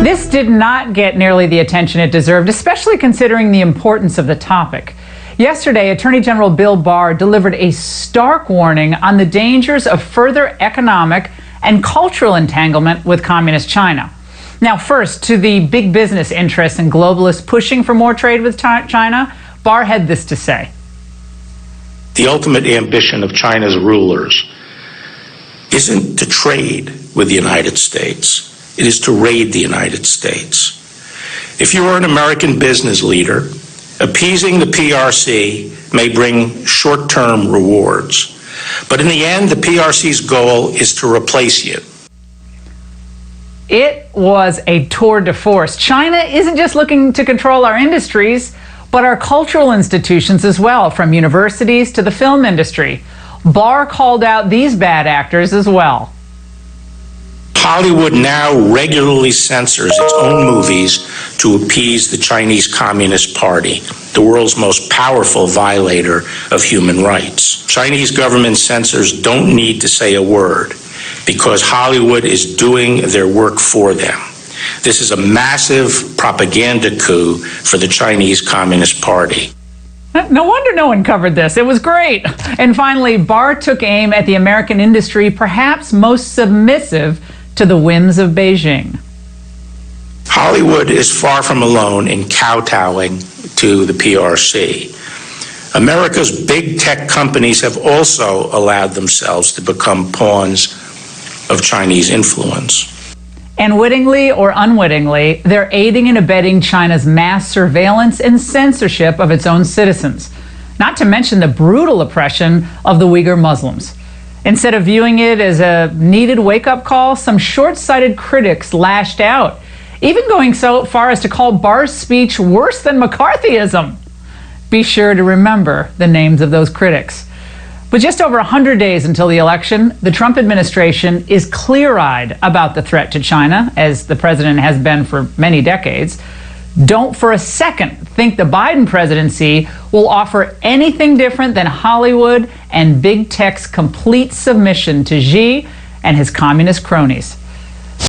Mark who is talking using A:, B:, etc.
A: This did not get nearly the attention it deserved, especially considering the importance of the topic. Yesterday, Attorney General Bill Barr delivered a stark warning on the dangers of further economic and cultural entanglement with Communist China. Now, first, to the big business interests and globalists pushing for more trade with China, Barr had this to say.
B: The ultimate ambition of China's rulers isn't to trade with the United States. It is to raid the United States. If you are an American business leader, appeasing the PRC may bring short-term rewards. But in the end, the PRC's goal is to replace you.
A: It was a tour de force. China isn't just looking to control our industries, but our cultural institutions as well, from universities to the film industry. Barr called out these bad actors as well.
B: Hollywood now regularly censors its own movies to appease the Chinese Communist Party, the world's most powerful violator of human rights. Chinese government censors don't need to say a word because Hollywood is doing their work for them. This is a massive propaganda coup for the Chinese Communist Party.
A: No wonder no one covered this. It was great. And finally, Barr took aim at the American industry, perhaps most submissive to the whims of Beijing.
B: Hollywood is far from alone in kowtowing to the PRC. America's big tech companies have also allowed themselves to become pawns of Chinese influence.
A: And wittingly or unwittingly, they're aiding and abetting China's mass surveillance and censorship of its own citizens, not to mention the brutal oppression of the Uyghur Muslims. Instead of viewing it as a needed wake-up call, some short-sighted critics lashed out, even going so far as to call Barr's speech worse than McCarthyism. Be sure to remember the names of those critics. With just over 100 days until the election, the Trump administration is clear-eyed about the threat to China, as the president has been for many decades. Don't for a second think the Biden presidency will offer anything different than Hollywood and big tech's complete submission to Xi and his communist cronies.